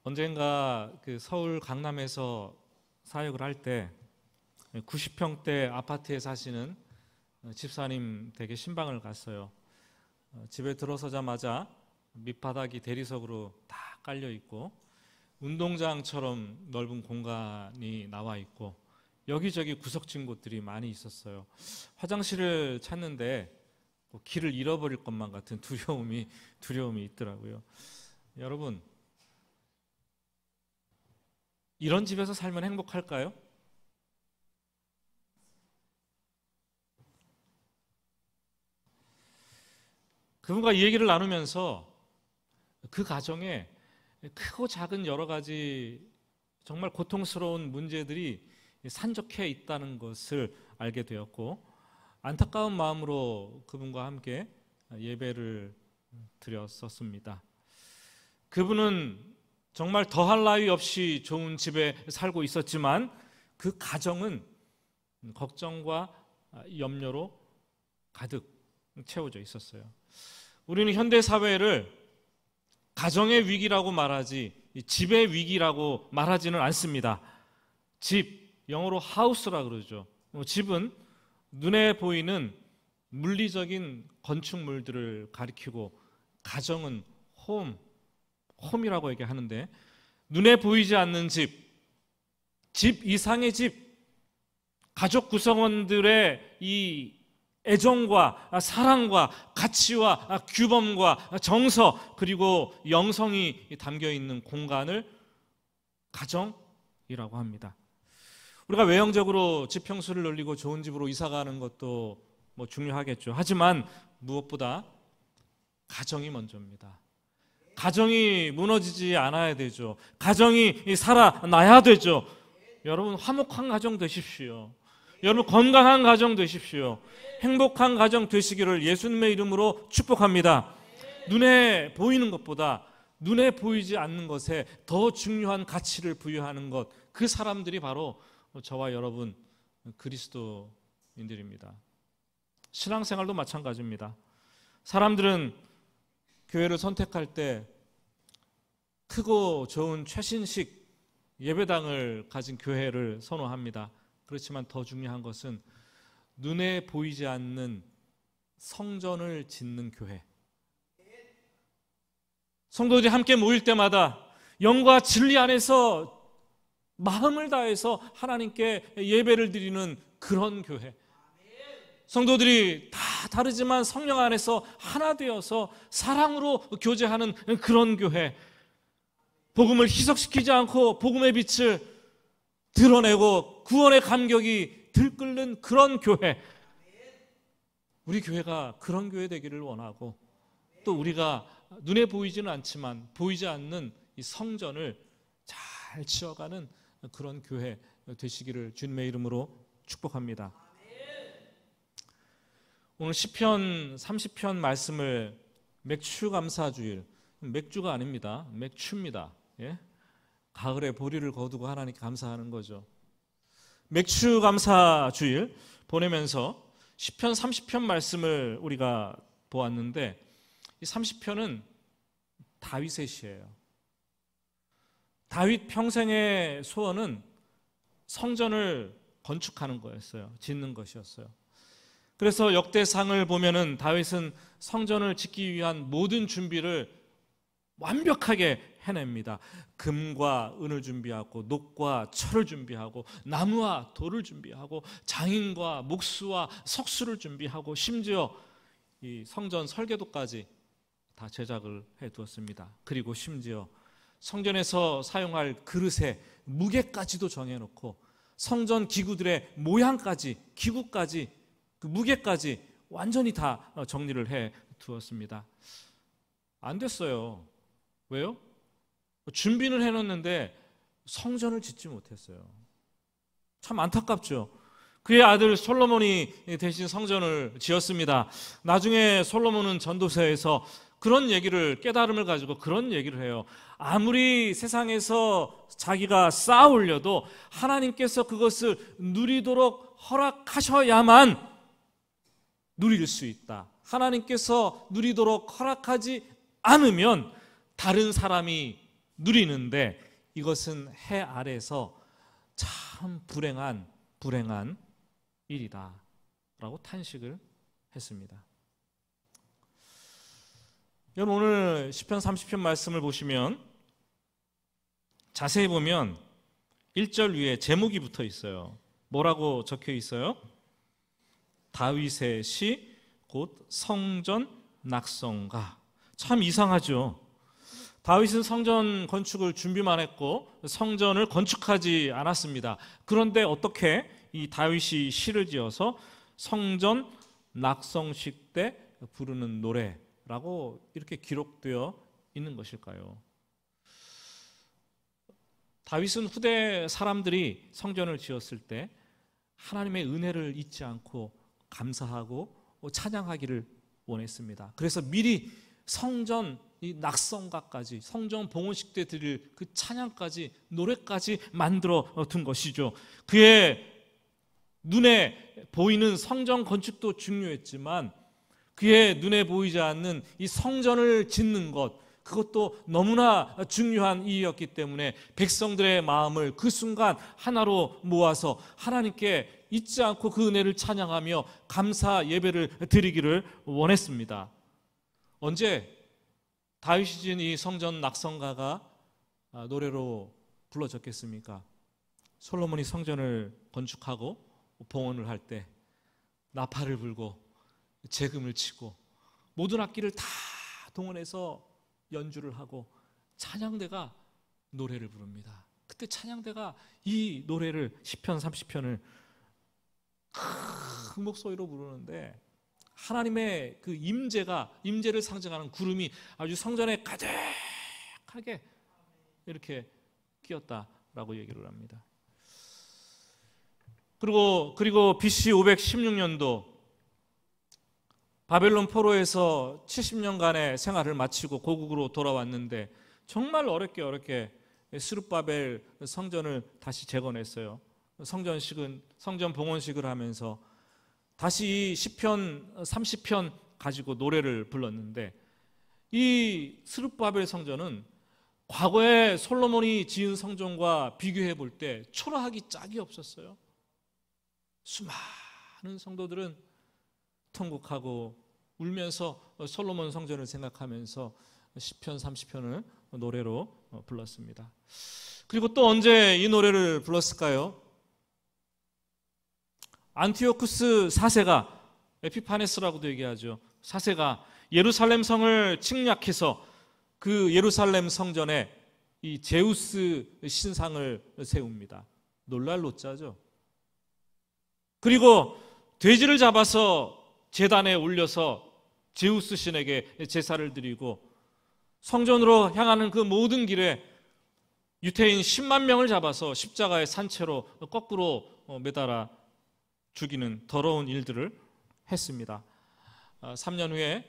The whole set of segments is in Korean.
언젠가 그 서울 강남에서 사역을 할 때 90평대 아파트에 사시는 집사님 댁에 신방을 갔어요. 집에 들어서자마자 밑바닥이 대리석으로 다 깔려 있고 운동장처럼 넓은 공간이 나와 있고 여기저기 구석진 곳들이 많이 있었어요. 화장실을 찾는데 길을 잃어버릴 것만 같은 두려움이 있더라고요. 여러분, 이런 집에서 살면 행복할까요? 그분과 이 얘기를 나누면서 그 가정에 크고 작은 여러 가지 정말 고통스러운 문제들이 산적해 있다는 것을 알게 되었고, 안타까운 마음으로 그분과 함께 예배를 드렸었습니다. 그분은 정말 더할 나위 없이 좋은 집에 살고 있었지만 그 가정은 걱정과 염려로 가득 채워져 있었어요. 우리는 현대 사회를 가정의 위기라고 말하지 집의 위기라고 말하지는 않습니다. 집, 영어로 하우스라 그러죠. 집은 눈에 보이는 물리적인 건축물들을 가리키고 가정은 홈이라고 얘기하는데, 눈에 보이지 않는 집 이상의 집, 가족 구성원들의 이 애정과 사랑과 가치와 규범과 정서 그리고 영성이 담겨있는 공간을 가정이라고 합니다. 우리가 외형적으로 집 평수를 늘리고 좋은 집으로 이사가는 것도 중요하겠죠. 하지만 무엇보다 가정이 먼저입니다. 가정이 무너지지 않아야 되죠. 가정이 살아나야 되죠. 여러분, 화목한 가정 되십시오. 여러분, 건강한 가정 되십시오. 행복한 가정 되시기를 예수님의 이름으로 축복합니다. 눈에 보이는 것보다 눈에 보이지 않는 것에 더 중요한 가치를 부여하는 것, 그 사람들이 바로 저와 여러분 그리스도인들입니다. 신앙생활도 마찬가지입니다. 사람들은 교회를 선택할 때 크고 좋은 최신식 예배당을 가진 교회를 선호합니다. 그렇지만 더 중요한 것은 눈에 보이지 않는 성전을 짓는 교회. 성도들이 함께 모일 때마다 영과 진리 안에서 마음을 다해서 하나님께 예배를 드리는 그런 교회. 성도들이 다 다르지만 성령 안에서 하나 되어서 사랑으로 교제하는 그런 교회. 복음을 희석시키지 않고 복음의 빛을 드러내고 구원의 감격이 들끓는 그런 교회. 우리 교회가 그런 교회 되기를 원하고, 또 우리가 눈에 보이지는 않지만 보이지 않는 이 성전을 잘 지어가는 그런 교회 되시기를 주님의 이름으로 축복합니다. 오늘 시편 30편 말씀을 맥추감사주일, 맥주가 아닙니다. 맥추입니다. 예? 가을에 보리를 거두고 하나님께 감사하는 거죠. 맥추감사주일 보내면서 시편 30편 말씀을 우리가 보았는데, 이 30편은 다윗의 시예요. 다윗 평생의 소원은 성전을 건축하는 거였어요. 짓는 것이었어요. 그래서 역대상을 보면은 다윗은 성전을 짓기 위한 모든 준비를 완벽하게 해냅니다. 금과 은을 준비하고 녹과 철을 준비하고 나무와 돌을 준비하고 장인과 목수와 석수를 준비하고 심지어 이 성전 설계도까지 다 제작을 해두었습니다. 그리고 심지어 성전에서 사용할 그릇의 무게까지도 정해놓고 성전 기구들의 모양까지, 기구까지, 그 무게까지 완전히 다 정리를 해두었습니다. 안 됐어요. 왜요? 준비는 해놓는데 성전을 짓지 못했어요. 참 안타깝죠. 그의 아들 솔로몬이 대신 성전을 지었습니다. 나중에 솔로몬은 전도서에서 그런 얘기를, 깨달음을 가지고 그런 얘기를 해요. 아무리 세상에서 자기가 쌓아 올려도 하나님께서 그것을 누리도록 허락하셔야만 누릴 수 있다. 하나님께서 누리도록 허락하지 않으면 다른 사람이 누리는데 이것은 해 아래서 참 불행한 일이다 라고 탄식을 했습니다. 여러분, 오늘 시편 30편 말씀을 보시면 자세히 보면 1절 위에 제목이 붙어 있어요. 뭐라고 적혀 있어요? 다윗의 시 곧 성전 낙성가. 참 이상하죠. 다윗은 성전 건축을 준비만 했고 성전을 건축하지 않았습니다. 그런데 어떻게 이 다윗이 시를 지어서 성전 낙성식 때 부르는 노래라고 이렇게 기록되어 있는 것일까요? 다윗은 후대 사람들이 성전을 지었을 때 하나님의 은혜를 잊지 않고 감사하고 찬양하기를 원했습니다. 그래서 미리 성전 이 낙성가까지, 성전 봉헌식 때 드릴 그 찬양까지, 노래까지 만들어 둔 것이죠. 그의 눈에 보이는 성전 건축도 중요했지만 그의 눈에 보이지 않는 이 성전을 짓는 것, 그것도 너무나 중요한 일이었기 때문에 백성들의 마음을 그 순간 하나로 모아서 하나님께 잊지 않고 그 은혜를 찬양하며 감사 예배를 드리기를 원했습니다. 언제 다윗이 지은 이 성전 낙성가가 노래로 불러졌겠습니까? 솔로몬이 성전을 건축하고 봉헌을 할 때 나팔을 불고 재금을 치고 모든 악기를 다 동원해서 연주를 하고 찬양대가 노래를 부릅니다. 그때 찬양대가 이 노래를 시편 30편을 큰 목소리로 부르는데 하나님의 그 임재를 상징하는 구름이 아주 성전에 가득하게 이렇게 끼었다라고 얘기를 합니다. 그리고 BC 516년도 바벨론 포로에서 70년간의 생활을 마치고 고국으로 돌아왔는데 정말 어렵게 스룹바벨 성전을 다시 재건했어요. 성전 봉헌식을 하면서 다시 이 시편 30편 가지고 노래를 불렀는데 이 스룹바벨 성전은 과거에 솔로몬이 지은 성전과 비교해 볼 때 초라하기 짝이 없었어요. 수많은 성도들은 통곡하고 울면서 솔로몬 성전을 생각하면서 시편 30편을 노래로 불렀습니다. 그리고 또 언제 이 노래를 불렀을까요? 안티오쿠스 4세가, 에피파네스라고도 얘기하죠. 4세가 예루살렘 성을 침략해서 그 예루살렘 성전에 이 제우스 신상을 세웁니다. 놀랄 노자죠. 그리고 돼지를 잡아서 제단에 올려서 제우스 신에게 제사를 드리고 성전으로 향하는 그 모든 길에 유태인 10만 명을 잡아서 십자가의 산채로 거꾸로 매달아 죽이는 더러운 일들을 했습니다. 3년 후에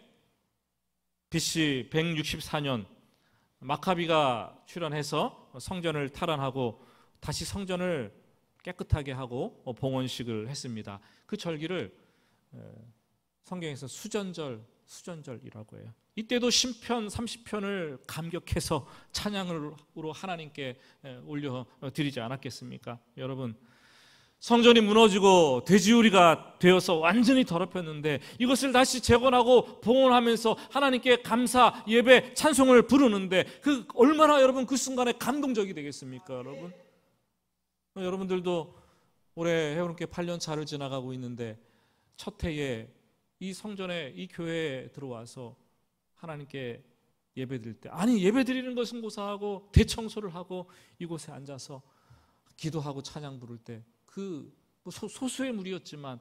BC 164년 마카비가 출현해서 성전을 탈환하고 다시 성전을 깨끗하게 하고 봉헌식을 했습니다. 그 절기를 성경에서 수전절이라고 해요. 이때도 시편 30편을 감격해서 찬양으로 하나님께 올려드리지 않았겠습니까? 여러분, 성전이 무너지고 돼지우리가 되어서 완전히 더럽혔는데 이것을 다시 재건하고 봉헌하면서 하나님께 감사, 예배, 찬송을 부르는데 그 얼마나 여러분 그 순간에 감동적이 되겠습니까? 여러분, 여러분들도 올해 해오름께 8년 차를 지나가고 있는데 첫 해에 이 성전에, 이 교회에 들어와서 하나님께 예배드릴 때, 아니 예배드리는 것은 고사하고 대청소를 하고 이곳에 앉아서 기도하고 찬양 부를 때 그 소수의 무리였지만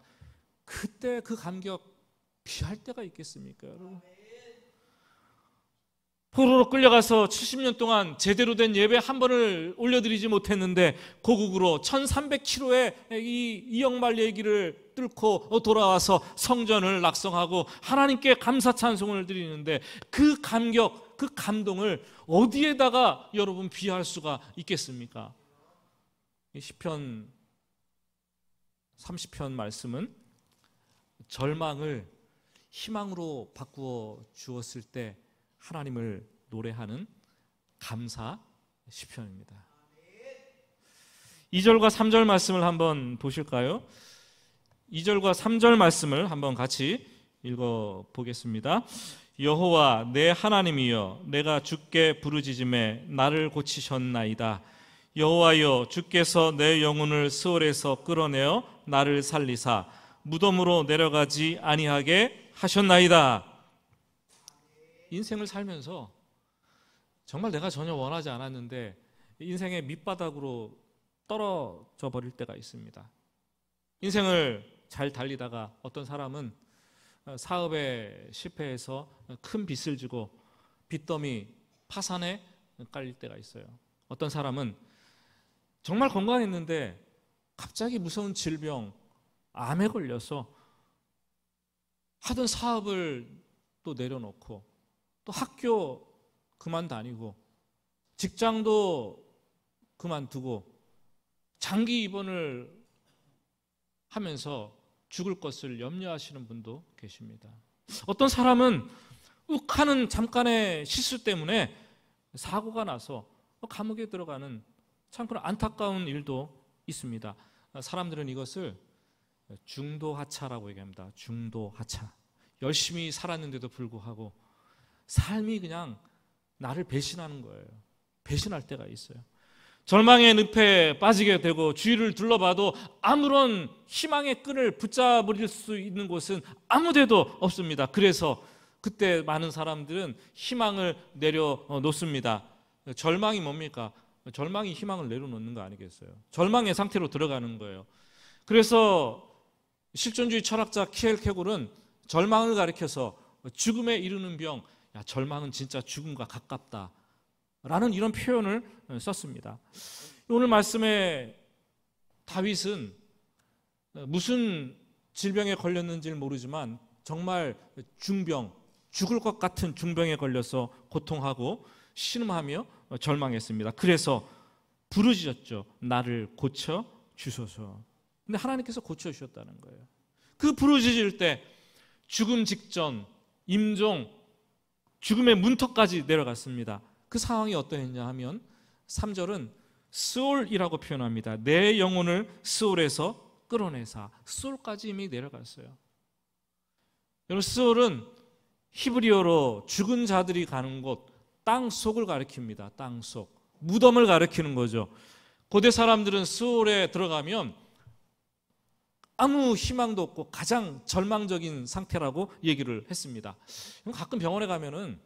그때 그 감격 비할 때가 있겠습니까, 여러분? 포로로 끌려가서 70년 동안 제대로 된 예배 한 번을 올려드리지 못했는데 고국으로 1300km의 이 이영말 얘기를 뚫고 돌아와서 성전을 낙성하고 하나님께 감사 찬송을 드리는데 그 감격, 그 감동을 어디에다가 여러분 비할 수가 있겠습니까? 이 시편 30편 말씀은 절망을 희망으로 바꾸어 주었을 때 하나님을 노래하는 감사 시편입니다. 2절과 3절 말씀을 한번 보실까요? 2절과 3절 말씀을 한번 같이 읽어보겠습니다. 여호와 내 하나님이여, 내가 주께 부르짖음에 나를 고치셨나이다. 여호와여, 주께서 내 영혼을 스올에서 끌어내어 나를 살리사 무덤으로 내려가지 아니하게 하셨나이다. 인생을 살면서 정말 내가 전혀 원하지 않았는데 인생의 밑바닥으로 떨어져 버릴 때가 있습니다. 인생을 잘 달리다가 어떤 사람은 사업에 실패해서 큰 빚을 지고 빚더미 파산에 깔릴 때가 있어요. 어떤 사람은 정말 건강했는데 갑자기 무서운 질병, 암에 걸려서 하던 사업을 또 내려놓고 또 학교 그만 다니고 직장도 그만두고 장기 입원을 하면서 죽을 것을 염려하시는 분도 계십니다. 어떤 사람은 욱하는 잠깐의 실수 때문에 사고가 나서 감옥에 들어가는 참 그런 안타까운 일도 있습니다. 사람들은 이것을 중도하차라고 얘기합니다. 중도하차. 열심히 살았는데도 불구하고 삶이 그냥 나를 배신하는 거예요. 배신할 때가 있어요. 절망의 늪에 빠지게 되고 주위를 둘러봐도 아무런 희망의 끈을 붙잡을 수 있는 곳은 아무 데도 없습니다. 그래서 그때 많은 사람들은 희망을 내려놓습니다. 절망이 뭡니까? 절망이 희망을 내려놓는 거 아니겠어요? 절망의 상태로 들어가는 거예요. 그래서 실존주의 철학자 키엘케골은 절망을 가리켜서 죽음에 이르는 병, 야, 절망은 진짜 죽음과 가깝다 라는 이런 표현을 썼습니다. 오늘 말씀에 다윗은 무슨 질병에 걸렸는지는 모르지만 정말 중병, 죽을 것 같은 중병에 걸려서 고통하고 신음하며 절망했습니다. 그래서 부르짖었죠. 나를 고쳐 주소서. 근데 하나님께서 고쳐 주셨다는 거예요. 그 부르짖을 때 죽음 직전, 임종, 죽음의 문턱까지 내려갔습니다. 그 상황이 어떠했냐 하면 3절은 스올이라고 표현합니다. 내 영혼을 스올에서 끌어내사. 스올까지 이미 내려갔어요. 여러분, 스올은 히브리어로 죽은 자들이 가는 곳, 땅 속을 가리킵니다. 땅 속. 무덤을 가리키는 거죠. 고대 사람들은 스올에 들어가면 아무 희망도 없고 가장 절망적인 상태라고 얘기를 했습니다. 가끔 병원에 가면은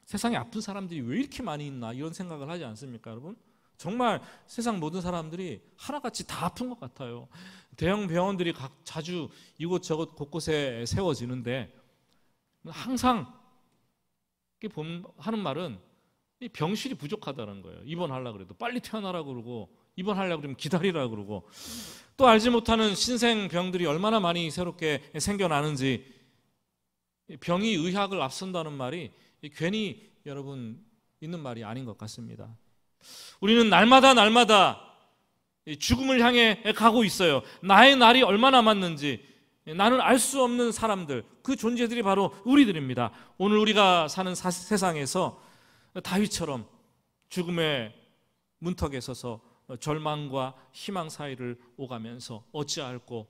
세상에 아픈 사람들이 왜 이렇게 많이 있나 이런 생각을 하지 않습니까, 여러분? 정말 세상 모든 사람들이 하나같이 다 아픈 것 같아요. 대형 병원들이 자주 이곳저곳 곳곳에 세워지는데 항상 하는 말은 병실이 부족하다는 거예요. 입원하려고 그래도 빨리 태어나라고 그러고 입원하려고 그러면 기다리라고 그러고 또 알지 못하는 신생병들이 얼마나 많이 새롭게 생겨나는지 병이 의학을 앞선다는 말이 괜히 여러분 있는 말이 아닌 것 같습니다. 우리는 날마다 죽음을 향해 가고 있어요. 나의 날이 얼마 남았는지 나는 알 수 없는 사람들, 그 존재들이 바로 우리들입니다. 오늘 우리가 사는 세상에서 다윗처럼 죽음의 문턱에 서서 절망과 희망 사이를 오가면서 어찌할꼬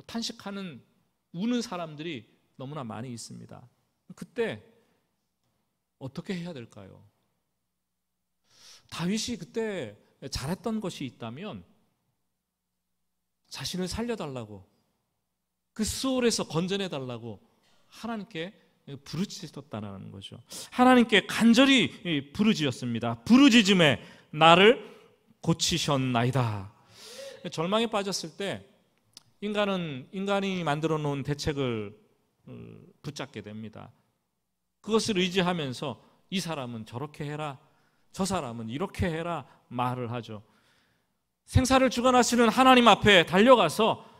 탄식하는 우는 사람들이 너무나 많이 있습니다. 그때 어떻게 해야 될까요? 다윗이 그때 잘했던 것이 있다면 자신을 살려달라고, 그 수월에서 건져내달라고 하나님께 부르짖었다는 거죠. 하나님께 간절히 부르짖었습니다. 부르짖음에 나를 고치셨나이다. 절망에 빠졌을 때 인간이 만들어 놓은 대책을 붙잡게 됩니다. 그것을 의지하면서 이 사람은 저렇게 해라, 저 사람은 이렇게 해라 말을 하죠. 생사를 주관하시는 하나님 앞에 달려가서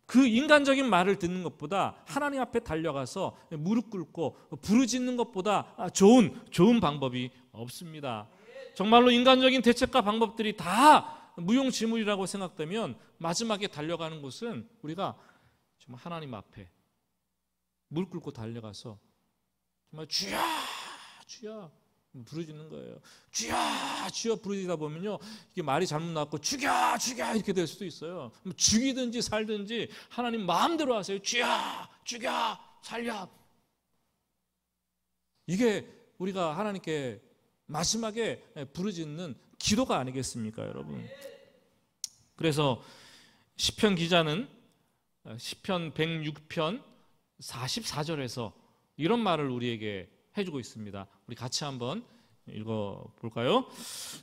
그 인간적인 말을 듣는 것보다 하나님 앞에 달려가서 무릎 꿇고 부르짖는 것보다 좋은 방법이 없습니다. 정말로 인간적인 대책과 방법들이 다 무용지물이라고 생각되면 마지막에 달려가는 곳은 우리가 정말 하나님 앞에 무릎 꿇고 달려가서 정말 주야 부르짖는 거예요. 주여 주여 부르짖다 보면요, 이게 말이 잘못 나왔고 죽여 죽여 이렇게 될 수도 있어요. 죽이든지 살든지 하나님 마음대로 하세요. 주여 죽여 살려. 이게 우리가 하나님께 마지막에 부르짖는 기도가 아니겠습니까, 여러분? 그래서 시편 기자는 시편 106편 44절에서 이런 말을 우리에게 해주고 있습니다. 우리 같이 한번 읽어볼까요?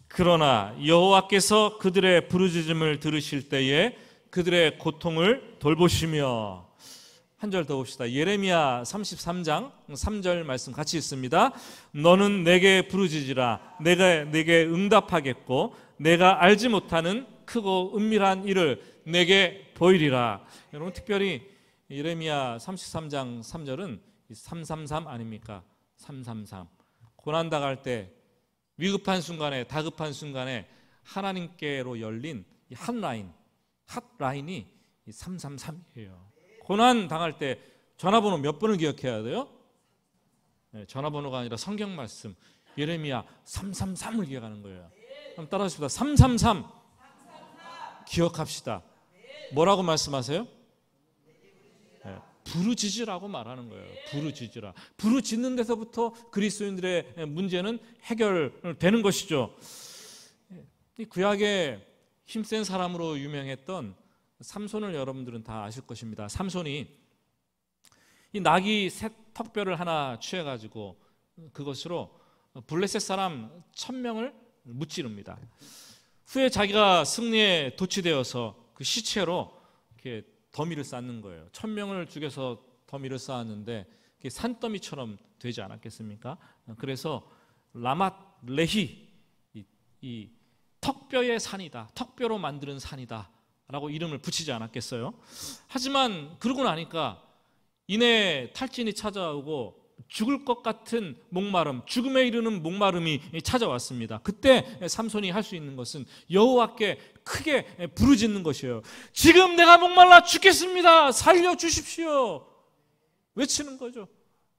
그러나 여호와께서 그들의 부르짖음을 들으실 때에 그들의 고통을 돌보시며, 한 절 더 봅시다. 예레미야 33장 3절 말씀 같이 읽습니다. 너는 내게 부르짖으라. 내가 내게 응답하겠고 내가 알지 못하는 크고 은밀한 일을 내게 보이리라. 여러분, 특별히 예레미야 33장 3절은 333 아닙니까? 333. 고난당할 때, 위급한 순간에, 다급한 순간에 하나님께로 열린 이 핫라인이 333이에요. 고난 당할 때 전화번호 몇 번을 기억해야 돼요? 네, 전화번호가 아니라 성경 말씀 예레미야 333을 기억하는 거예요. 한번 따라하십시다. 333 기억합시다. 뭐라고 말씀하세요? 네, 부르짖으라고 말하는 거예요. 부르짖으라. 부르짖는 데서부터 그리스도인들의 문제는 해결되는 것이죠. 이 구약의 힘센 사람으로 유명했던 삼손을 여러분들은 다 아실 것입니다. 삼손이 이 나귀 새 턱뼈를 하나 취해가지고 그것으로 블레셋 사람 1000명을 무찌릅니다. 후에 자기가 승리에 도취되어서 그 시체로 이렇게 더미를 쌓는 거예요. 1000명을 죽여서 더미를 쌓았는데 그게 산더미처럼 되지 않았겠습니까? 그래서 라맛 레히, 이 턱뼈의 산이다, 턱뼈로 만드는 산이다 라고 이름을 붙이지 않았겠어요? 하지만 그러고 나니까 이내 탈진이 찾아오고 죽을 것 같은 목마름, 죽음에 이르는 목마름이 찾아왔습니다. 그때 삼손이 할 수 있는 것은 여호와께 크게 부르짖는 것이에요. 지금 내가 목말라 죽겠습니다. 살려주십시오. 외치는 거죠.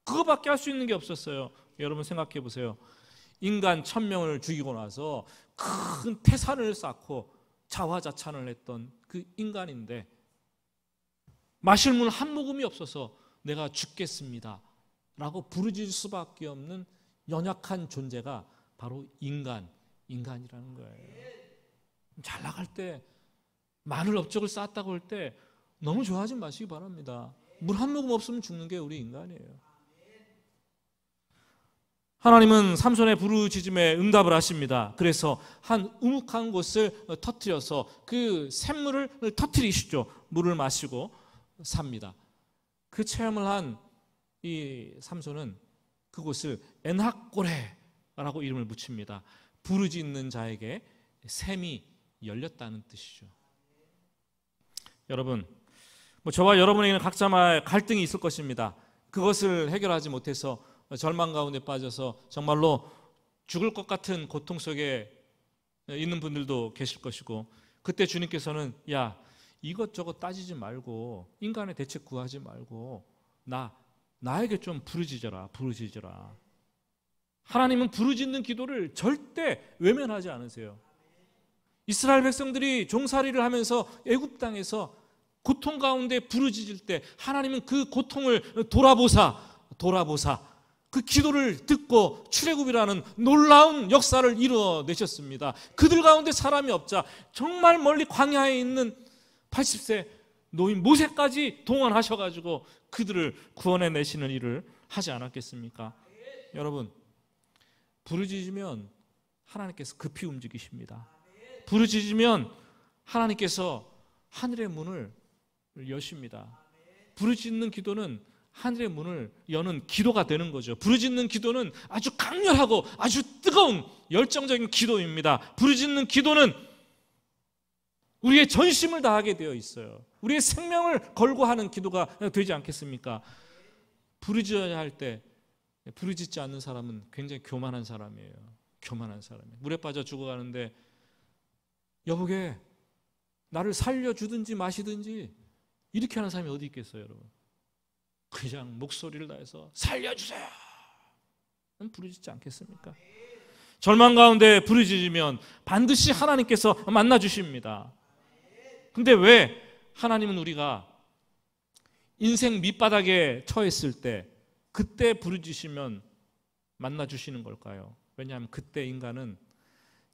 그거밖에 할 수 있는 게 없었어요. 여러분 생각해 보세요. 인간 1000명을 죽이고 나서 큰 태산을 쌓고 자화자찬을 했던 그 인간인데 마실 물 한 모금이 없어서 내가 죽겠습니다 라고 부르짖을 수밖에 없는 연약한 존재가 바로 인간이라는 거예요. 잘 나갈 때, 마늘 업적을 쌓았다고 할 때 너무 좋아하지 마시기 바랍니다. 물 한 모금 없으면 죽는 게 우리 인간이에요. 하나님은 삼손의 부르짖음에 응답을 하십니다. 그래서 한 우묵한 곳을 터뜨려서 그 샘물을 터뜨리시죠. 물을 마시고 삽니다. 그 체험을 한 이 삼손은 그곳을 엔학고레라고 이름을 붙입니다. 부르짖는 자에게 샘이 열렸다는 뜻이죠. 여러분, 저와 여러분에게는 각자마다 갈등이 있을 것입니다. 그것을 해결하지 못해서 절망 가운데 빠져서 정말로 죽을 것 같은 고통 속에 있는 분들도 계실 것이고, 그때 주님께서는 야, 이것저것 따지지 말고 인간의 대책 구하지 말고 나에게 좀 부르짖어라. 하나님은 부르짖는 기도를 절대 외면하지 않으세요. 이스라엘 백성들이 종살이를 하면서 애굽 땅에서 고통 가운데 부르짖을 때 하나님은 그 고통을 돌아보사 그 기도를 듣고 출애굽이라는 놀라운 역사를 이루어내셨습니다. 그들 가운데 사람이 없자 정말 멀리 광야에 있는 80세 노인 모세까지 동원하셔가지고 그들을 구원해내시는 일을 하지 않았겠습니까? 여러분, 부르짖으면 하나님께서 급히 움직이십니다. 부르짖으면 하나님께서 하늘의 문을 여십니다. 부르짖는 기도는 하늘의 문을 여는 기도가 되는 거죠. 부르짖는 기도는 아주 강렬하고 아주 뜨거운 열정적인 기도입니다. 부르짖는 기도는 우리의 전심을 다하게 되어 있어요. 우리의 생명을 걸고 하는 기도가 되지 않겠습니까? 부르짖어야 할 때 부르짖지 않는 사람은 굉장히 교만한 사람이에요. 물에 빠져 죽어가는데 여보게 나를 살려주든지 마시든지 이렇게 하는 사람이 어디 있겠어요, 여러분? 그냥 목소리를 다해서 살려주세요 부르짖지 않겠습니까? 절망 가운데 부르짖으면 반드시 하나님께서 만나 주십니다. 근데 왜 하나님은 우리가 인생 밑바닥에 처했을 때 그때 부르짖으면 만나 주시는 걸까요? 왜냐하면 그때 인간은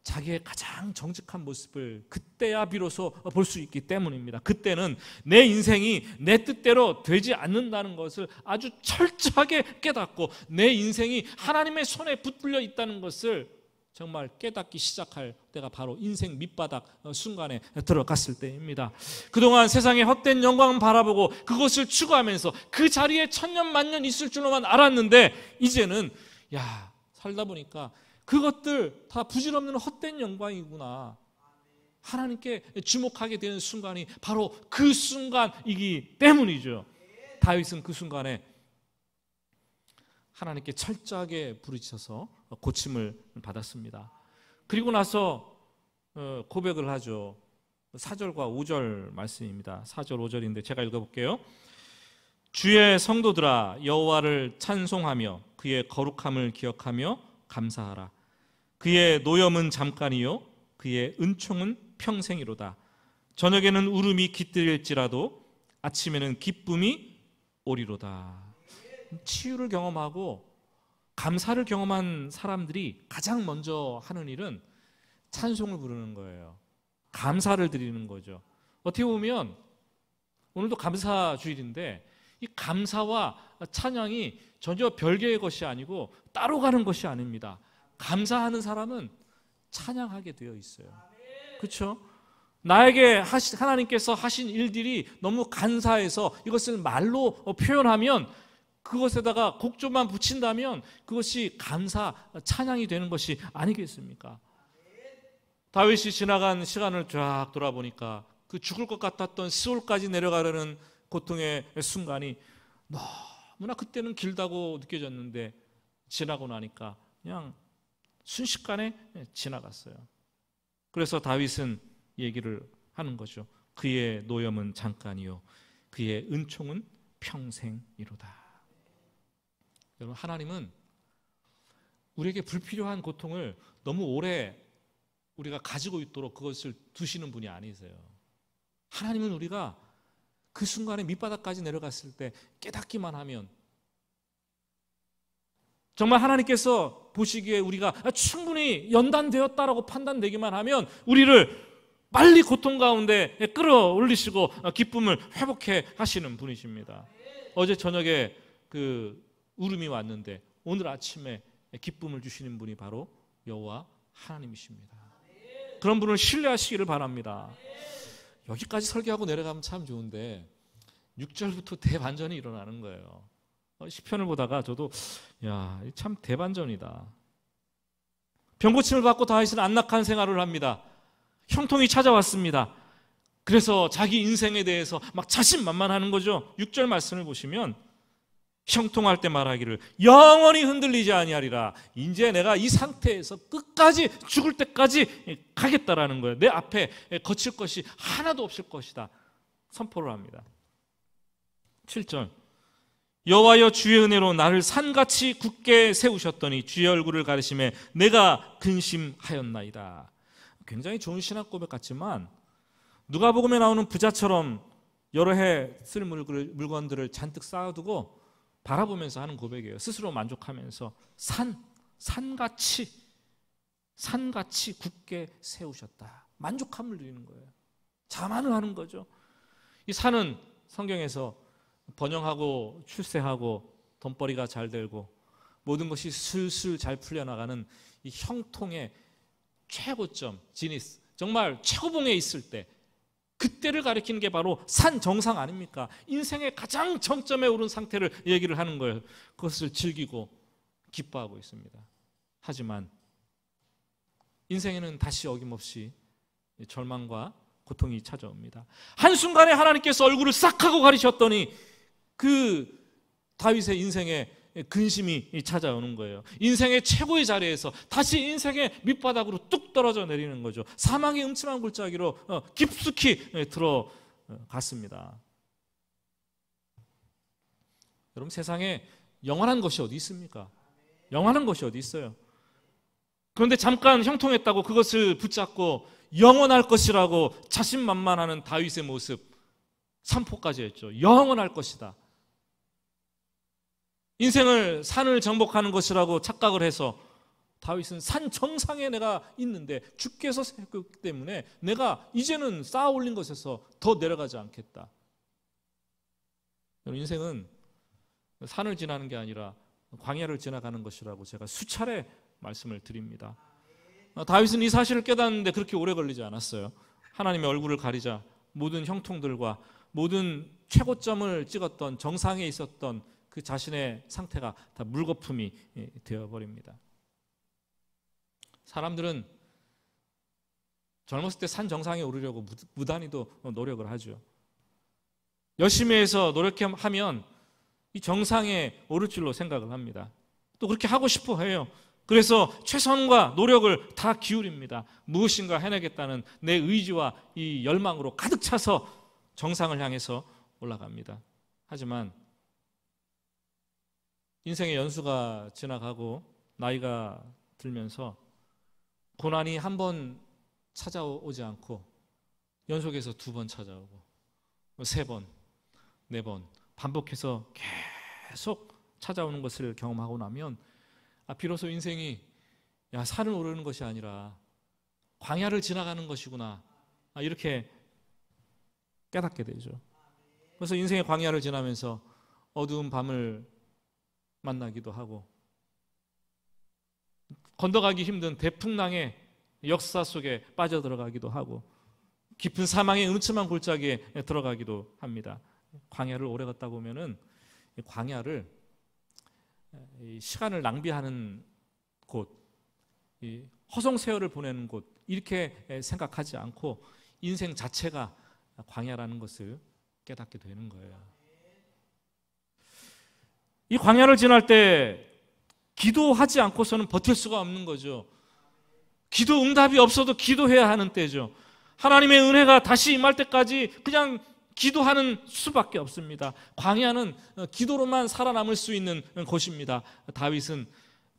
자기의 가장 정직한 모습을 그때야 비로소 볼 수 있기 때문입니다. 그때는 내 인생이 내 뜻대로 되지 않는다는 것을 아주 철저하게 깨닫고 내 인생이 하나님의 손에 붙들려 있다는 것을 정말 깨닫기 시작할 때가 바로 인생 밑바닥 순간에 들어갔을 때입니다. 그동안 세상의 헛된 영광을 바라보고 그것을 추구하면서 그 자리에 천년만년 있을 줄로만 알았는데 이제는 살다 보니까 그것들 다 부질없는 헛된 영광이구나. 하나님께 주목하게 되는 순간이 바로 그 순간이기 때문이죠. 다윗은 그 순간에 하나님께 철저하게 부르짖어서 고침을 받았습니다. 그리고 나서 고백을 하죠. 4절과 5절 말씀입니다. 4절 5절인데 제가 읽어볼게요. 주의 성도들아 여호와를 찬송하며 그의 거룩함을 기억하며 감사하라. 그의 노염은 잠깐이요 그의 은총은 평생이로다. 저녁에는 울음이 깃들일지라도 아침에는 기쁨이 오리로다. 치유를 경험하고 감사를 경험한 사람들이 가장 먼저 하는 일은 찬송을 부르는 거예요. 감사를 드리는 거죠. 어떻게 보면 오늘도 감사 주일인데 이 감사와 찬양이 전혀 별개의 것이 아니고 따로 가는 것이 아닙니다. 감사하는 사람은 찬양하게 되어 있어요. 그렇죠? 나에게 하나님께서 하신 일들이 너무 간사해서 이것을 말로 표현하면 그것에다가 곡조만 붙인다면 그것이 감사, 찬양이 되는 것이 아니겠습니까? 다윗이 지나간 시간을 쫙 돌아보니까 그 죽을 것 같았던 시올까지 내려가려는 고통의 순간이 너무나 그때는 길다고 느껴졌는데 지나고 나니까 그냥 순식간에 지나갔어요. 그래서 다윗은 얘기를 하는 거죠. 그의 노염은 잠깐이요 그의 은총은 평생이로다. 여러분, 하나님은 우리에게 불필요한 고통을 너무 오래 우리가 가지고 있도록 그것을 두시는 분이 아니세요. 하나님은 우리가 그 순간에 밑바닥까지 내려갔을 때 깨닫기만 하면 정말 하나님께서 보시기에 우리가 충분히 연단되었다라고 판단되기만 하면 우리를 빨리 고통 가운데 끌어올리시고 기쁨을 회복해 하시는 분이십니다. 어제 저녁에 그 울음이 왔는데 오늘 아침에 기쁨을 주시는 분이 바로 여호와 하나님이십니다. 그런 분을 신뢰하시기를 바랍니다. 여기까지 설교하고 내려가면 참 좋은데 6절부터 대반전이 일어나는 거예요. 시편을 보다가 저도 참 대반전이다. 병고침을 받고 다윗은 안락한 생활을 합니다. 형통이 찾아왔습니다. 그래서 자기 인생에 대해서 막 자신만만하는 거죠. 6절 말씀을 보시면 형통할 때 말하기를 영원히 흔들리지 아니하리라. 이제 내가 이 상태에서 끝까지 죽을 때까지 가겠다라는 거예요. 내 앞에 거칠 것이 하나도 없을 것이다 선포를 합니다. 7절 여호와여 주의 은혜로 나를 산같이 굳게 세우셨더니 주의 얼굴을 가리심에 내가 근심하였나이다. 굉장히 좋은 신학 고백 같지만 누가복음에 나오는 부자처럼 여러 해 쓸 물건들을 잔뜩 쌓아두고 바라보면서 하는 고백이에요. 스스로 만족하면서 산같이 굳게 세우셨다. 만족함을 누리는 거예요. 자만을 하는 거죠. 이 산은 성경에서 번영하고 출세하고 돈벌이가 잘 되고 모든 것이 슬슬 잘 풀려나가는 이 형통의 최고점, 지니스, 정말 최고봉에 있을 때 그때를 가리키는 게 바로 산 정상 아닙니까? 인생의 가장 정점에 오른 상태를 얘기를 하는 거예요. 그것을 즐기고 기뻐하고 있습니다. 하지만 인생에는 다시 어김없이 절망과 고통이 찾아옵니다. 한순간에 하나님께서 얼굴을 싹 하고 가리셨더니 그 다윗의 인생에 근심이 찾아오는 거예요. 인생의 최고의 자리에서 다시 인생의 밑바닥으로 뚝 떨어져 내리는 거죠. 사망의 음침한 골짜기로 깊숙이 들어갔습니다. 여러분, 세상에 영원한 것이 어디 있습니까? 영원한 것이 어디 있어요? 그런데 잠깐 형통했다고 그것을 붙잡고 영원할 것이라고 자신만만하는 다윗의 모습, 선포까지 했죠. 영원할 것이다. 인생을 산을 정복하는 것이라고 착각을 해서 다윗은 산 정상에 내가 있는데 주께서 세웠기 때문에 내가 이제는 쌓아 올린 것에서 더 내려가지 않겠다. 인생은 산을 지나는 게 아니라 광야를 지나가는 것이라고 제가 수차례 말씀을 드립니다. 다윗은 이 사실을 깨닫는데 그렇게 오래 걸리지 않았어요. 하나님의 얼굴을 가리자 모든 형통들과 모든 최고점을 찍었던 정상에 있었던 그 자신의 상태가 다 물거품이 되어버립니다. 사람들은 젊었을 때 산 정상에 오르려고 무단히도 노력을 하죠. 열심히 해서 노력하면 이 정상에 오를 줄로 생각을 합니다. 또 그렇게 하고 싶어 해요. 그래서 최선과 노력을 다 기울입니다. 무엇인가 해내겠다는 내 의지와 이 열망으로 가득 차서 정상을 향해서 올라갑니다. 하지만 인생의 연수가 지나가고 나이가 들면서 고난이 한 번 찾아오지 않고 연속해서 2번 찾아오고 3번, 4번 반복해서 계속 찾아오는 것을 경험하고 나면 비로소 인생이 산을 오르는 것이 아니라 광야를 지나가는 것이구나 이렇게 깨닫게 되죠. 그래서 인생의 광야를 지나면서 어두운 밤을 만나기도 하고 건너가기 힘든 대풍랑의 역사 속에 빠져들어가기도 하고 깊은 사망의 음침한 골짜기에 들어가기도 합니다. 광야를 오래 걷다 보면은 광야를 시간을 낭비하는 곳, 허송세월을 보내는 곳 이렇게 생각하지 않고 인생 자체가 광야라는 것을 깨닫게 되는 거예요. 이 광야를 지날 때 기도하지 않고서는 버틸 수가 없는 거죠. 기도 응답이 없어도 기도해야 하는 때죠. 하나님의 은혜가 다시 임할 때까지 그냥 기도하는 수밖에 없습니다. 광야는 기도로만 살아남을 수 있는 곳입니다. 다윗은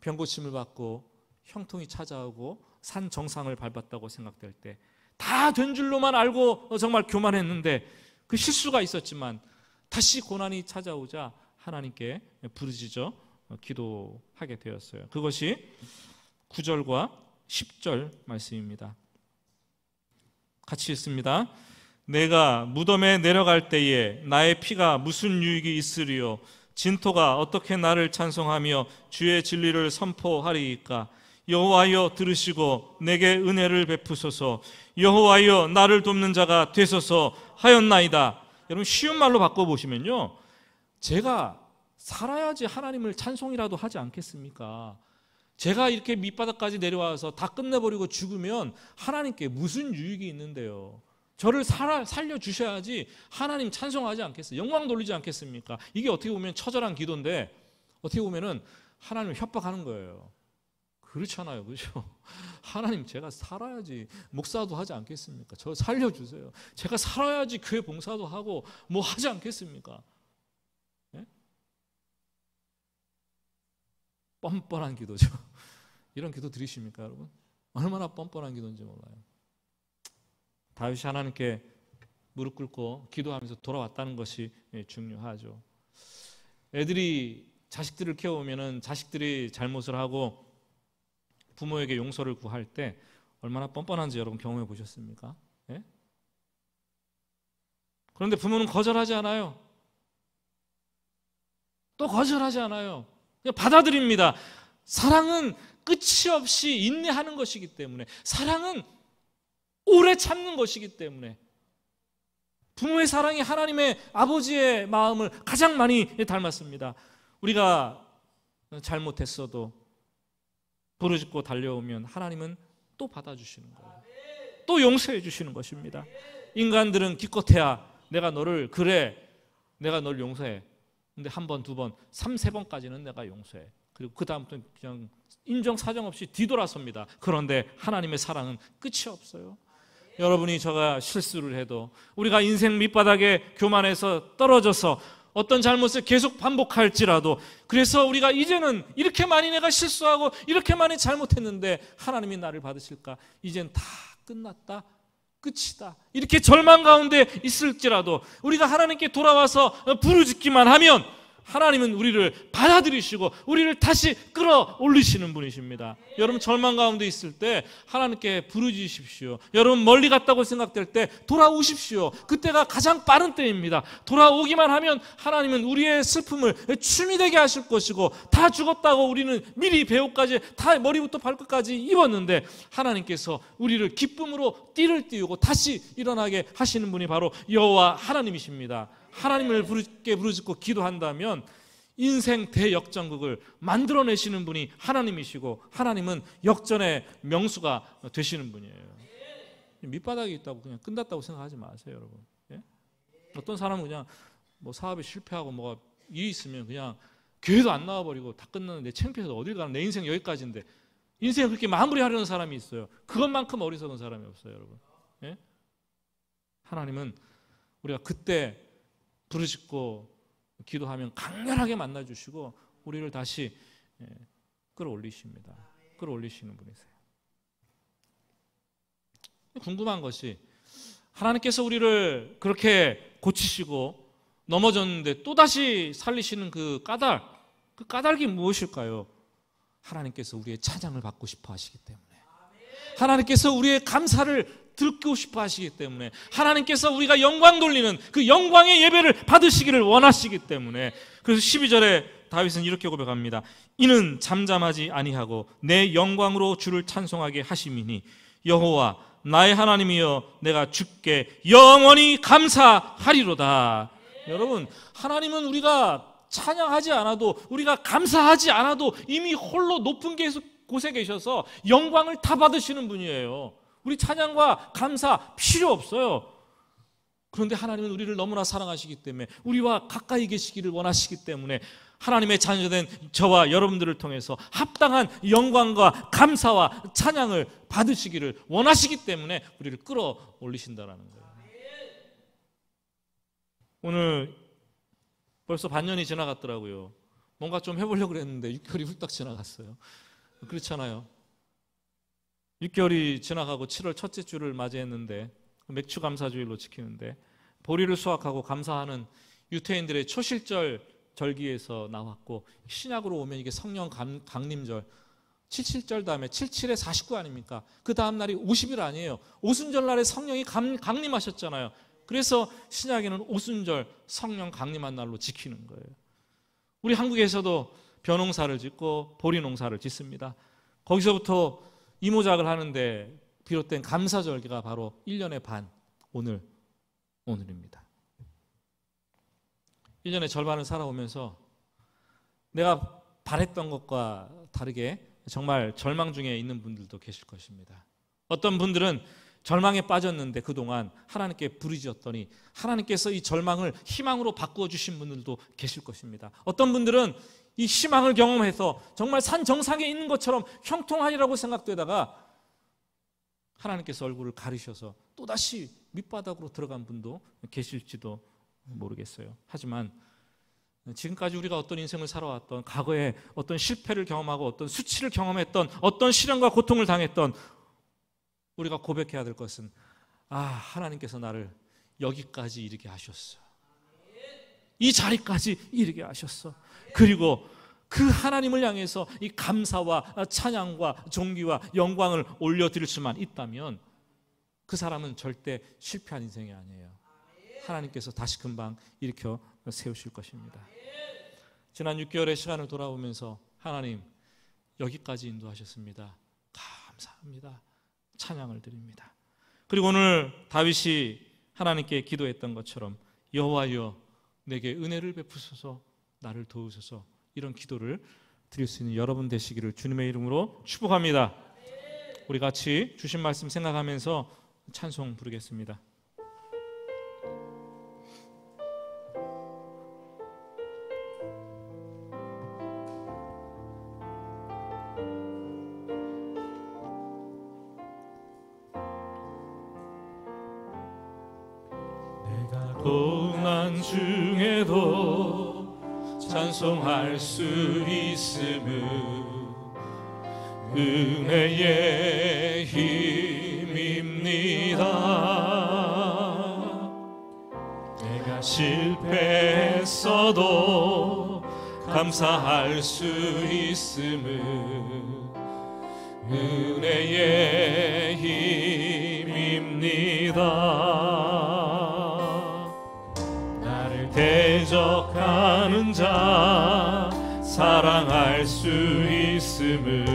병고침을 받고 형통이 찾아오고 산 정상을 밟았다고 생각될 때 다 된 줄로만 알고 정말 교만했는데 그 실수가 있었지만 다시 고난이 찾아오자 하나님께 부르짖어 기도하게 되었어요. 그것이 9절과 10절 말씀입니다. 같이 읽습니다. 내가 무덤에 내려갈 때에 나의 피가 무슨 유익이 있으리요? 진토가 어떻게 나를 찬송하며 주의 진리를 선포하리이까? 여호와여 들으시고 내게 은혜를 베푸소서. 여호와여 나를 돕는 자가 되소서 하였나이다. 여러분 쉬운 말로 바꿔보시면요, 제가 살아야지 하나님을 찬송이라도 하지 않겠습니까? 제가 이렇게 밑바닥까지 내려와서 다 끝내버리고 죽으면 하나님께 무슨 유익이 있는데요? 저를 살려주셔야지 하나님 찬송하지 않겠어요? 영광 돌리지 않겠습니까? 이게 어떻게 보면 처절한 기도인데 어떻게 보면은 하나님을 협박하는 거예요. 그렇잖아요, 그렇죠? 하나님 제가 살아야지 목사도 하지 않겠습니까? 저 살려주세요. 제가 살아야지 교회 봉사도 하고 뭐 하지 않겠습니까? 네? 뻔뻔한 기도죠. 이런 기도 들으십니까, 여러분? 얼마나 뻔뻔한 기도인지 몰라요. 다윗이 하나님께 무릎 꿇고 기도하면서 돌아왔다는 것이 중요하죠. 애들이 자식들을 키워오면은 자식들이 잘못을 하고 부모에게 용서를 구할 때 얼마나 뻔뻔한지 여러분 경험해 보셨습니까? 예? 그런데 부모는 거절하지 않아요. 또 거절하지 않아요. 그냥 받아들입니다. 사랑은 끝이 없이 인내하는 것이기 때문에, 사랑은 오래 참는 것이기 때문에, 부모의 사랑이 하나님의 아버지의 마음을 가장 많이 닮았습니다. 우리가 잘못했어도 부르짖고 달려오면 하나님은 또 받아주시는 거예요. 또 용서해 주시는 것입니다. 인간들은 기껏해야 내가 너를 내가 널 용서해. 근데 한 번, 두 번, 3, 4번까지는 내가 용서해. 그리고 그 다음부터는 그냥 인정사정 없이 뒤돌아섭니다. 그런데 하나님의 사랑은 끝이 없어요. 여러분이 저가 실수를 해도, 우리가 인생 밑바닥에 교만해서 떨어져서 어떤 잘못을 계속 반복할지라도, 그래서 우리가 이제는 이렇게 많이 내가 실수하고 이렇게 많이 잘못했는데 하나님이 나를 받으실까? 이젠 다 끝났다, 끝이다, 이렇게 절망 가운데 있을지라도 우리가 하나님께 돌아와서 부르짖기만 하면 하나님은 우리를 받아들이시고 우리를 다시 끌어올리시는 분이십니다. 여러분, 절망 가운데 있을 때 하나님께 부르짖으십시오. 여러분, 멀리 갔다고 생각될 때 돌아오십시오. 그때가 가장 빠른 때입니다. 돌아오기만 하면 하나님은 우리의 슬픔을 춤이 되게 하실 것이고, 다 죽었다고 우리는 미리 배옷까지 다 머리부터 발끝까지 입었는데 하나님께서 우리를 기쁨으로 띠를 띄우고 다시 일어나게 하시는 분이 바로 여호와 하나님이십니다. 하나님을 부르짖고 기도한다면 인생 대역전극을 만들어내시는 분이 하나님이시고, 하나님은 역전의 명수가 되시는 분이에요. 밑바닥에 있다고 그냥 끝났다고 생각하지 마세요, 여러분. 예? 어떤 사람은 그냥 뭐 사업에 실패하고 뭐가 일이 있으면 그냥 교회도 안 나와버리고 다 끝났는데 창피해서 어딜 가나, 내 인생 여기까지인데, 인생을 그렇게 마무리하려는 사람이 있어요. 그것만큼 어리석은 사람이 없어요, 여러분. 예? 하나님은 우리가 그때 부르짖고 기도하면 강렬하게 만나주시고 우리를 다시 끌어올리십니다. 끌어올리시는 분이세요. 궁금한 것이, 하나님께서 우리를 그렇게 고치시고 넘어졌는데 또다시 살리시는 그 까닭이 무엇일까요? 하나님께서 우리의 찬양을 받고 싶어 하시기 때문에, 하나님께서 우리의 감사를 듣고 싶어 하시기 때문에, 하나님께서 우리가 영광 돌리는 그 영광의 예배를 받으시기를 원하시기 때문에. 그래서 12절에 다윗은 이렇게 고백합니다. 이는 잠잠하지 아니하고 내 영광으로 주를 찬송하게 하심이니 여호와 나의 하나님이여 내가 주께 영원히 감사하리로다. 여러분, 하나님은 우리가 찬양하지 않아도, 우리가 감사하지 않아도 이미 홀로 높은 곳에 계셔서 영광을 다 받으시는 분이에요. 우리 찬양과 감사 필요 없어요. 그런데 하나님은 우리를 너무나 사랑하시기 때문에, 우리와 가까이 계시기를 원하시기 때문에 하나님의 자녀된 저와 여러분들을 통해서 합당한 영광과 감사와 찬양을 받으시기를 원하시기 때문에 우리를 끌어올리신다는 거예요. 오늘 벌써 반년이 지나갔더라고요. 뭔가 좀 해보려고 그랬는데 6개월이 훌떡 지나갔어요. 그렇잖아요. 6개월이 지나가고 7월 첫째 주를 맞이했는데, 맥주 감사주일로 지키는데, 보리를 수확하고 감사하는 유태인들의 초실절 절기에서 나왔고, 신약으로 오면 이게 성령 강림절, 77절 다음에 77에 49 아닙니까? 그 다음 날이 50일 아니에요. 오순절 날에 성령이 강림하셨잖아요. 그래서 신약에는 오순절 성령 강림한 날로 지키는 거예요. 우리 한국에서도 벼농사를 짓고 보리농사를 짓습니다. 거기서부터 이모작을 하는데 비롯된 감사절기가 바로 1년의 반, 오늘입니다. 1년의 절반을 살아오면서 내가 바랬던 것과 다르게 정말 절망 중에 있는 분들도 계실 것입니다. 어떤 분들은 절망에 빠졌는데 그동안 하나님께 부르짖었더니 하나님께서 이 절망을 희망으로 바꾸어 주신 분들도 계실 것입니다. 어떤 분들은 이 희망을 경험해서 정말 산 정상에 있는 것처럼 형통하리라고 생각되다가 하나님께서 얼굴을 가리셔서 또다시 밑바닥으로 들어간 분도 계실지도 모르겠어요. 하지만 지금까지 우리가 어떤 인생을 살아왔던, 과거에 어떤 실패를 경험하고 어떤 수치를 경험했던, 어떤 시련과 고통을 당했던 우리가 고백해야 될 것은, 하나님께서 나를 여기까지 이르게 하셨어. 이 자리까지 이르게 하셨어. 그리고 그 하나님을 향해서 이 감사와 찬양과 존귀와 영광을 올려드릴 수만 있다면 그 사람은 절대 실패한 인생이 아니에요. 하나님께서 다시 금방 일으켜 세우실 것입니다. 지난 6개월의 시간을 돌아보면서 하나님 여기까지 인도하셨습니다. 감사합니다. 찬양을 드립니다. 그리고 오늘 다윗이 하나님께 기도했던 것처럼 여호와여 내게 은혜를 베푸소서, 나를 도우소서, 이런 기도를 드릴 수 있는 여러분 되시기를 주님의 이름으로 축복합니다. 우리 같이 주신 말씀 생각하면서 찬송 부르겠습니다. 고난 고난 중에도 찬송할 수 있음은 은혜의 힘입니다. 내가 실패했어도 감사할 수 있음은 은혜의 힘입니다. 나를 대적하는 자 사랑할 수 있음은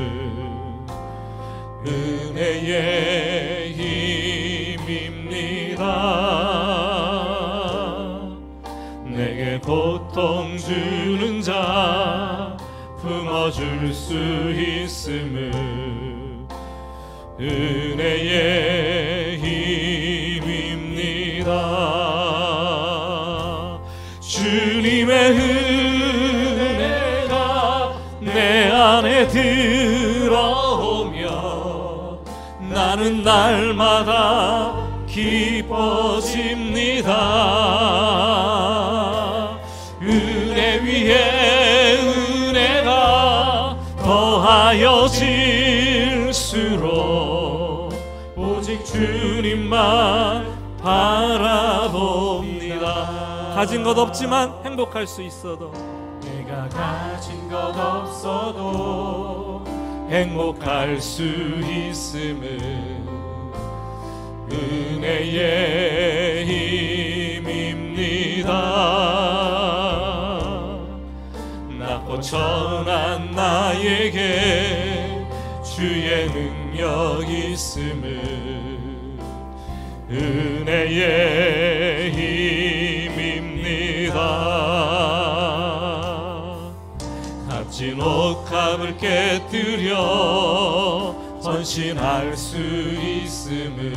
은혜의 힘입니다. 내게 고통 주는 자 품어줄 수 있음은 은혜의 힘입니다. 주님의 은혜가 내 안에 들어오며 나는 날마다 기뻐집니다. 은혜 위에 은혜가 더하여 질수록 오직 주님만 바라봅니다. 가진 것 없지만 행복할 수 있어도, 내가 가진 것 없어도 행복할 수 있음은 은혜의 힘입니다. 낮고 천한 나에게 주의 능력 있음은 은혜의 힘입니다. 값진 옷값을 깨뜨려 헌신할 수 있음은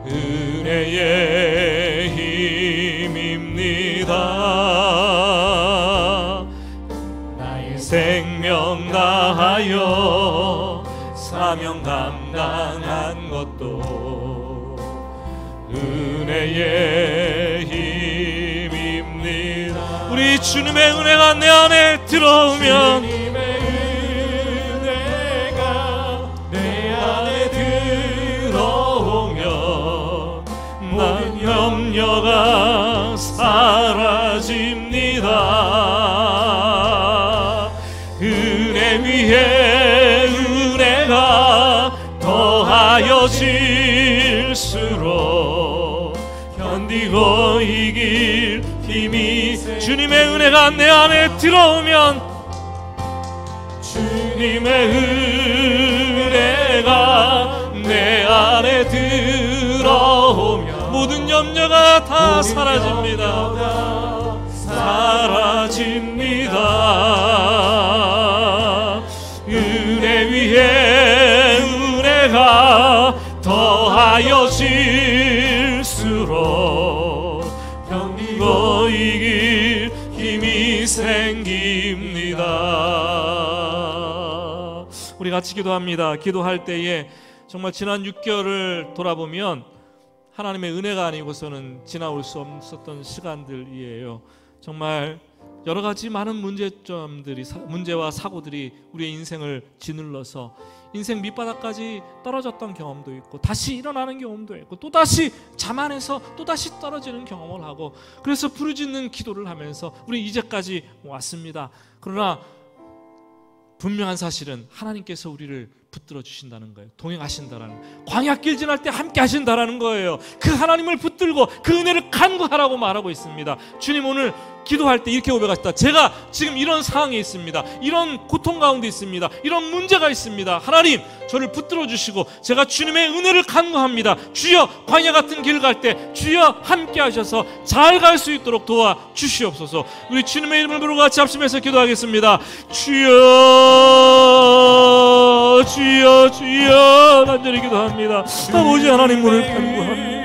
은혜의 힘입니다. 나의 생명 다하여 사명 감당한 것도 은혜의 힘입니다. 우리 주님의 은혜가 내 안에 들어오면, 주님의 은혜가 내 안에 들어오면 모든 염려가 사라집니다. 은혜 위에 은혜가 더하여 질수록 견디고 이길 힘이, 주님의 은혜가 내 안에 들어오면, 주님의 은혜가 내 안에 들어오면 모든 염려가 다 사라집니다. 사라집니다. 은혜 위에 은혜가 더하여 질수록 견디고 이길 힘이 생깁니다. 우리 같이 기도합니다. 기도할 때에 정말 지난 6개월을 돌아보면 하나님의 은혜가 아니고서는 지나올 수 없었던 시간들이에요. 정말 여러 가지 많은 문제와 사고들이 우리의 인생을 짓눌러서 인생 밑바닥까지 떨어졌던 경험도 있고, 다시 일어나는 경험도 있고, 또다시 자만해서 또다시 떨어지는 경험을 하고, 그래서 부르짖는 기도를 하면서 우리 이제까지 왔습니다. 그러나 분명한 사실은 하나님께서 우리를 붙들어 주신다는 거예요. 동행하신다라는 거예요. 광야길 지날 때 함께 하신다라는 거예요. 그 하나님을 붙들고 그 은혜를 간구하라고 말하고 있습니다. 주님, 오늘 기도할 때 이렇게 고백하셨다. 제가 지금 이런 상황에 있습니다. 이런 고통 가운데 있습니다. 이런 문제가 있습니다. 하나님, 저를 붙들어 주시고 제가 주님의 은혜를 간구합니다. 주여, 광야 같은 길 갈 때 주여 함께 하셔서 잘 갈 수 있도록 도와 주시옵소서. 우리 주님의 이름을 부르고 같이 합심해서 기도하겠습니다. 주여, 주여, 주여, 간절히 기도합니다. 아버지 하나님, 오늘 간구합니다.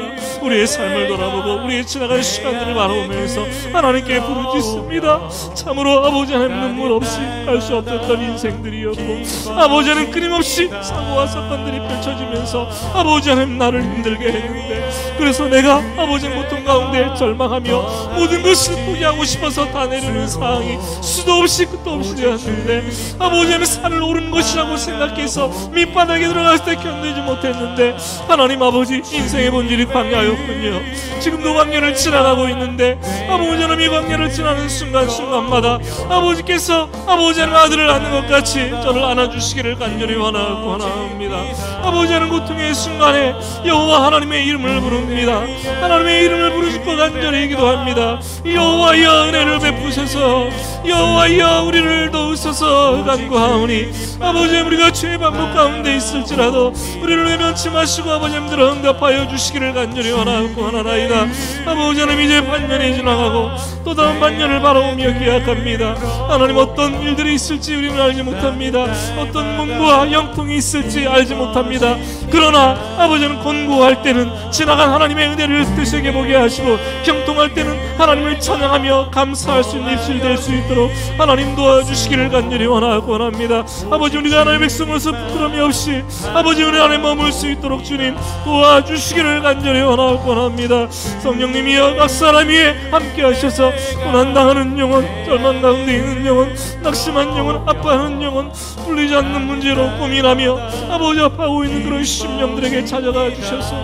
우리의 삶을 돌아보고 우리의 지나간 시간들을 바라보면서 하나님께 부르짖습니다. 참으로 아버지 하나님 눈물 없이 갈 수 없었던 인생들이었고, 아버지 하나님 끊임없이 사고와 사건들이 펼쳐지면서 아버지 하나님 나를 힘들게 했는데, 그래서 내가 아버지 고통 가운데 절망하며 모든 것을 포기하고 싶어서 다 내리는 상황이 수도 없이 끝도 없이 되었는데, 아버지 하나님 산을 오르는 것이라고 생각해서 밑바닥에 들어갔을 때 견디지 못했는데, 하나님 아버지 인생의 본질이 광야였군요. 지금도 광야를 지나가고 있는데 아버지 하나님 이 광야를 지나는 순간순간마다 아버지께서 아버지 하나님 아들을 안는 것 같이 저를 안아주시기를 간절히 원합니다. 아버지 하나님 고통의 순간에 여호와 하나님의 이름을 부릅니다. 하나님의 이름을 부르짖고 간절히 기도합니다. 여호와여 은혜를 베푸소서, 여호와여 우리를 도우소서 간구하오니, 아버지 우리가 죄의 반복 가운데 있을지라도 우리를 외면치 마시고 아버지 들어 응답하여 주시기를 간절히 원하고 하나이다. 아버지 하나님 이제 반년이 지나가고 또 다음 반년을 바라보며 기약합니다. 하나님 어떤 일들이 있을지 우리는 알지 못합니다. 어떤 문구와 영통이 있을지 알지 못합니다. 그러나 아버지는 권고할 때는 지나간 하나님의 은혜를 되새겨보게 하시고, 형통할 때는 하나님을 찬양하며 감사할 수 있는 입술이 될 수 있도록 하나님 도와주시기를 간절히 원하고 원합니다. 아버지 우리가 하나님의 백성으로서 부끄러움이 없이 아버지 은혜 안에 머물 수 있도록 주님 도와주시기를 간절히 원하고 원합니다. 성령님이여 각 사람 위에 함께 하셔서 고난당하는 영혼, 절망 가운데 있는 영혼, 낙심한 영혼, 아파하는 영혼, 풀리지 않는 문제로 고민하며 아버지 아파하고 있는 그런 심령들에게 찾아가 주셔서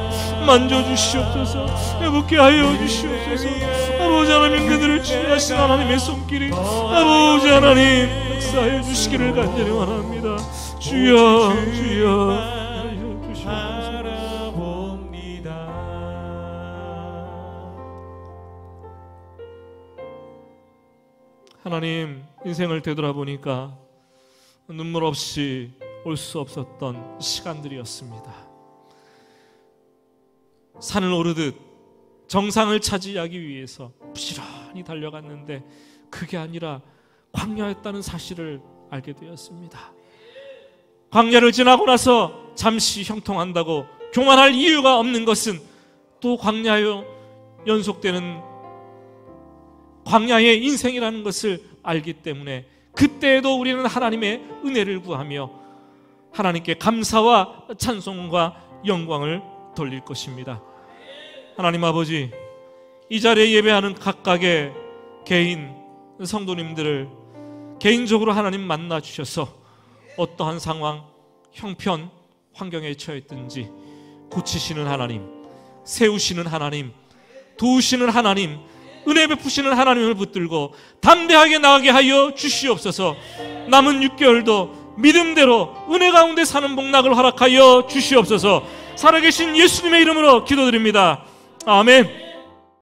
만져주시옵소서, 회복케 하여 주시옵소서. 아버지 하나님 그들을 주하신 하나님의 손길이 아버지 하나님 역사하여 주시기를 간절히 원합니다. 주여 주여 하나님, 인생을 되돌아보니까 눈물 없이 올 수 없었던 시간들이었습니다. 산을 오르듯 정상을 차지하기 위해서 부지런히 달려갔는데 그게 아니라 광야였다는 사실을 알게 되었습니다. 광야를 지나고 나서 잠시 형통한다고 교만할 이유가 없는 것은 또 광야요 연속되는 광야의 인생이라는 것을 알기 때문에 그때에도 우리는 하나님의 은혜를 구하며 하나님께 감사와 찬송과 영광을 돌릴 것입니다. 하나님 아버지, 이 자리에 예배하는 각각의 개인 성도님들을 개인적으로 하나님 만나 주셔서 어떠한 상황, 형편, 환경에 처했든지 고치시는 하나님, 세우시는 하나님, 도우시는 하나님, 은혜 베푸시는 하나님을 붙들고 담대하게 나가게 하여 주시옵소서. 남은 6개월도 믿음대로 은혜 가운데 사는 복락을 허락하여 주시옵소서. 살아계신 예수님의 이름으로 기도드립니다. 아멘.